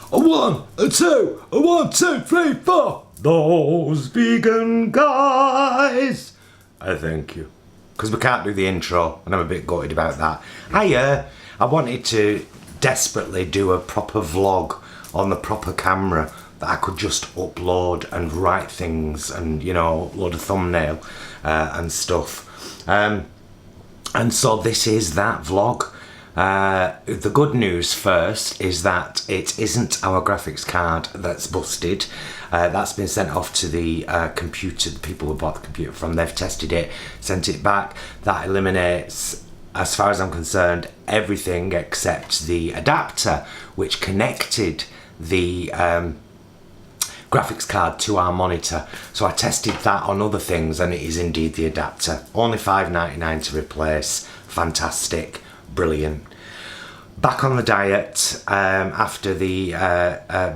A 1, a 2, a 1, 2, 3, 4. Those vegan guys. Thank you. Because we can't do the intro, and I'm a bit gutted about that. I wanted to desperately do a proper vlog on the proper camera that I could just upload and write things and, you know, upload a thumbnail and stuff. And so this is that vlog. The good news first is that it isn't our graphics card that's busted. That's been sent off to the computer, the people who bought the computer from. They've tested it, sent it back. That eliminates, as far as I'm concerned, everything except the adapter which connected the graphics card to our monitor. So I tested that on other things and it is indeed the adapter. Only $5.99 to replace. Fantastic. Brilliant. Back on the diet after the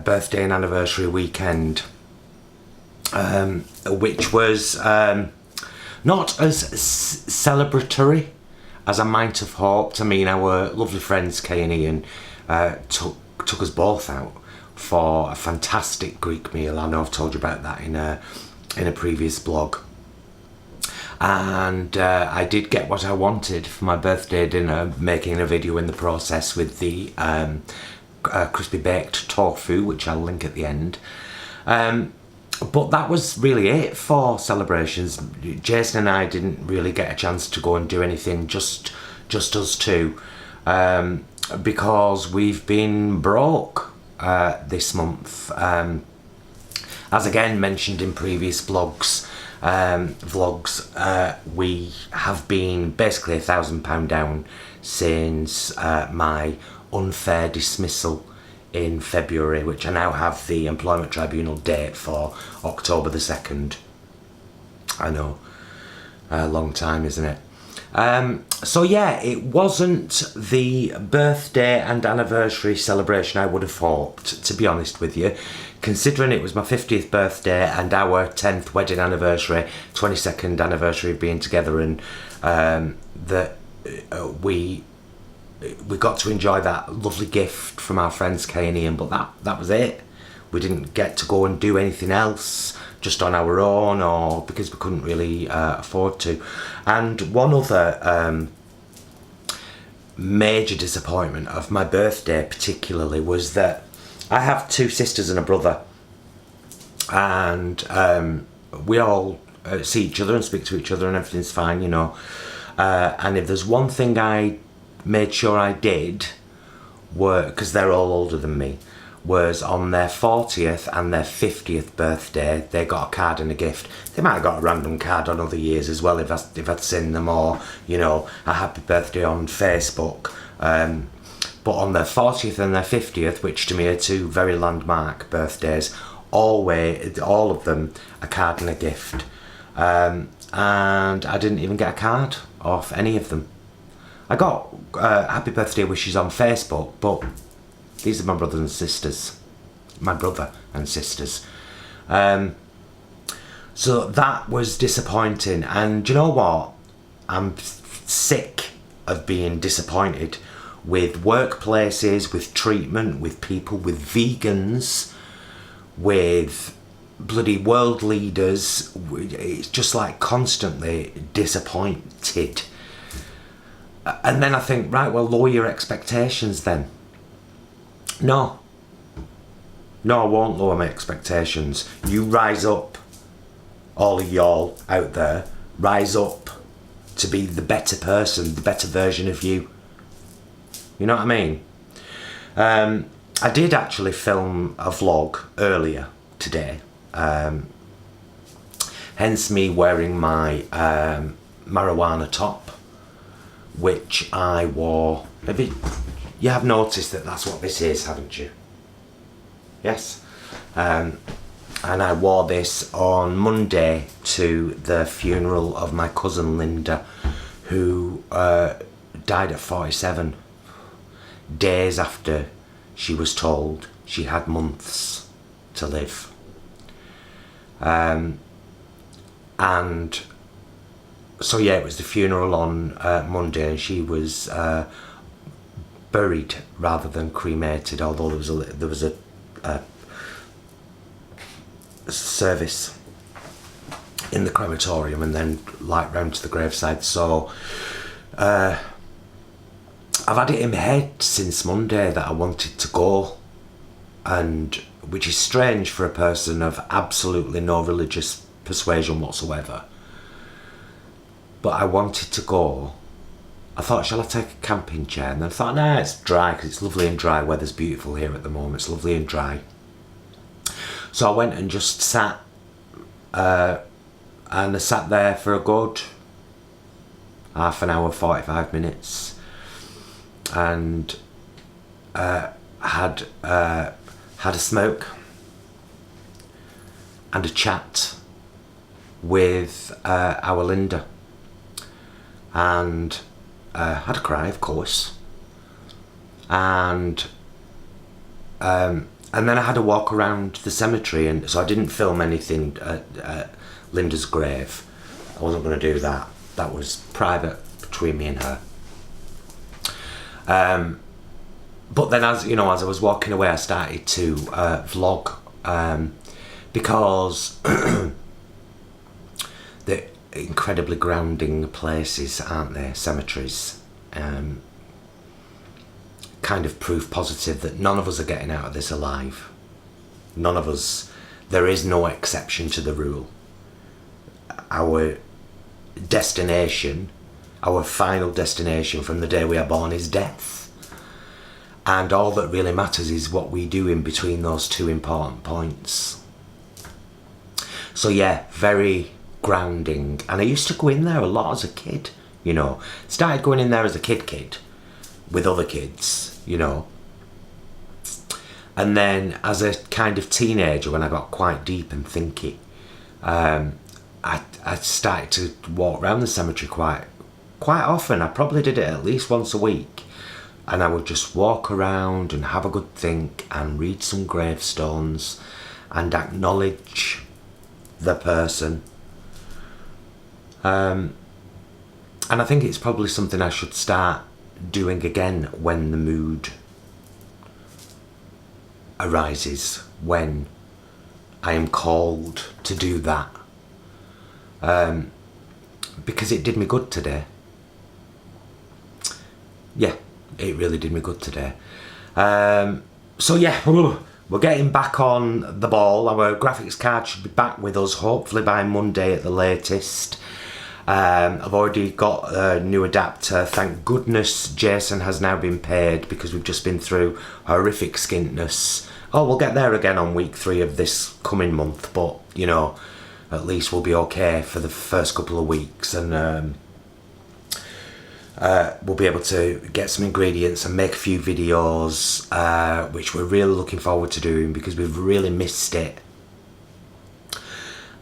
birthday and anniversary weekend, which was not as celebratory as I might have hoped. I mean, our lovely friends Kay and Ian took us both out for a fantastic Greek meal. I know I've told you about that in a previous blog. And I did get what I wanted for my birthday dinner, making a video in the process with the crispy baked tofu, which I'll link at the end. But that was really it for celebrations. Jason and I didn't really get a chance to go and do anything, just us two, because we've been broke this month. As again mentioned in previous vlogs, we have been basically £1,000 down since my unfair dismissal in February, which I now have the Employment Tribunal date for October the 2nd. I know, a long time, isn't it? So yeah, it wasn't the birthday and anniversary celebration I would have hoped, to be honest with you, considering it was my 50th birthday and our 10th wedding anniversary, 22nd anniversary of being together, and that we got to enjoy that lovely gift from our friends Kay and Ian, but that was it. We didn't get to go and do anything else just on our own, or because we couldn't really afford to. And one other major disappointment of my birthday particularly was that I have two sisters and a brother, and we all see each other and speak to each other and everything's fine, you know. And if there's one thing I made sure I did, because they're all older than me, was on their 40th and their 50th birthday, they got a card and a gift. They might have got a random card on other years as well if I'd seen them, or, you know, a happy birthday on Facebook. But on their 40th and their 50th, which to me are two very landmark birthdays, all of them a card and a gift. And I didn't even get a card off any of them. I got happy birthday wishes on Facebook, but these are my brothers and sisters. My brother and sisters. So that was disappointing. And do you know what? I'm sick of being disappointed with workplaces, with treatment, with people, with vegans, with bloody world leaders. It's just like constantly disappointed. And then I think, right, well, lower your expectations then. No, I won't lower my expectations. You rise up, all of y'all out there, rise up to be the better person, the better version of you. You know what I mean? I did actually film a vlog earlier today, hence me wearing my marijuana top, which I wore. Maybe you have noticed that that's what this is, haven't you? Yes. And I wore this on Monday to the funeral of my cousin Linda, who died at 47, days after she was told she had months to live. And so yeah, it was the funeral on Monday, and she was buried rather than cremated, although there was a service in the crematorium and then like round to the graveside. So I've had it in my head since Monday that I wanted to go, and which is strange for a person of absolutely no religious persuasion whatsoever. But I wanted to go. I thought, shall I take a camping chair? And then I thought, nah, it's dry, because it's lovely and dry. Weather's beautiful here at the moment. It's lovely and dry. So I went and just sat, and I sat there for a good half an hour, 45 minutes, and had a smoke and a chat with our Linda, and had a cry, of course, and then I had a walk around the cemetery, and so I didn't film anything at Linda's grave. I wasn't going to do that. That was private between me and her. But then, as I was walking away, I started to vlog, because they're incredibly grounding places, aren't they? Cemeteries. Kind of proof positive that none of us are getting out of this alive. None of us. There is no exception to the rule. Our destination, our final destination from the day we are born, is death. And all that really matters is what we do in between those two important points. So yeah, very grounding. And I used to go in there a lot as a kid, Started going in there as a kid with other kids, And then as a kind of teenager, when I got quite deep and thinky, I started to walk around the cemetery quite often. I probably did it at least once a week. And I would just walk around and have a good think and read some gravestones and acknowledge the person. And I think it's probably something I should start doing again when the mood arises, when I am called to do that. Because it did me good today. Yeah, it really did me good today. So yeah, we're getting back on the ball. Our graphics card should be back with us hopefully by Monday at the latest. I've already got a new adapter. Thank goodness Jason has now been paid, because we've just been through horrific skintness. Oh, we'll get there again on week 3 of this coming month, but at least we'll be okay for the first couple of weeks, and we'll be able to get some ingredients and make a few videos, which we're really looking forward to doing, because we've really missed it.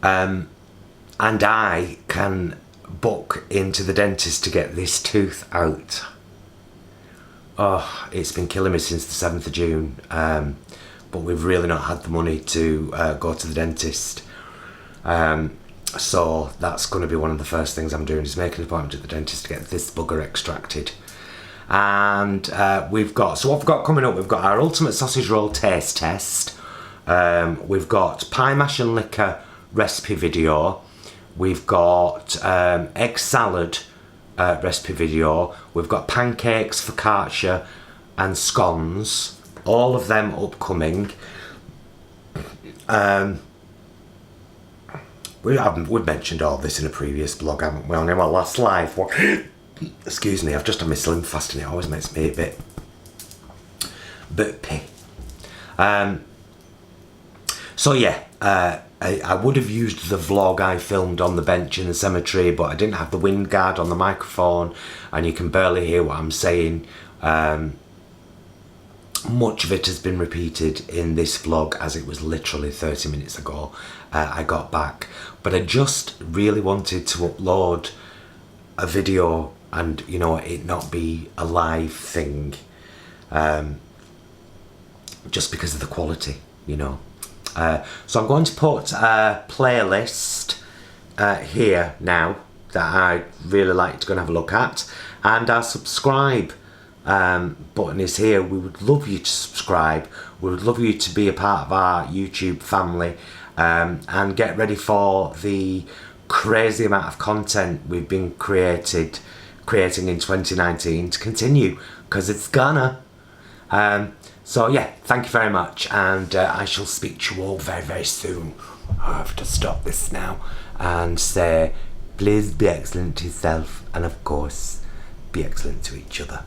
And I can book into the dentist to get this tooth out. Oh, it's been killing me since the 7th of June, but we've really not had the money to go to the dentist. So that's going to be one of the first things I'm doing, is making an appointment at the dentist to get this bugger extracted. And what we've got coming up, we've got our ultimate sausage roll taste test. We've got pie mash and liquor recipe video. We've got egg salad recipe video. We've got pancakes, focaccia and scones. All of them upcoming. We've mentioned all this in a previous blog, haven't we? On our last live. Excuse me, I've just done my slim fast and it always makes me a bit pee. So yeah, I would have used the vlog I filmed on the bench in the cemetery, but I didn't have the wind guard on the microphone and you can barely hear what I'm saying. Much of it has been repeated in this vlog, as it was literally 30 minutes ago I got back. But I just really wanted to upload a video and, it not be a live thing. Just because of the quality, So I'm going to put a playlist here now that I'd really like to go and have a look at. And I'll subscribe button is here. We would love you to subscribe. We would love you to be a part of our YouTube family, and get ready for the crazy amount of content we've been creating in 2019 to continue, because it's gonna. So yeah, thank you very much, and I shall speak to you all very, very soon. I have to stop this now and say, please be excellent to yourself, and of course, be excellent to each other.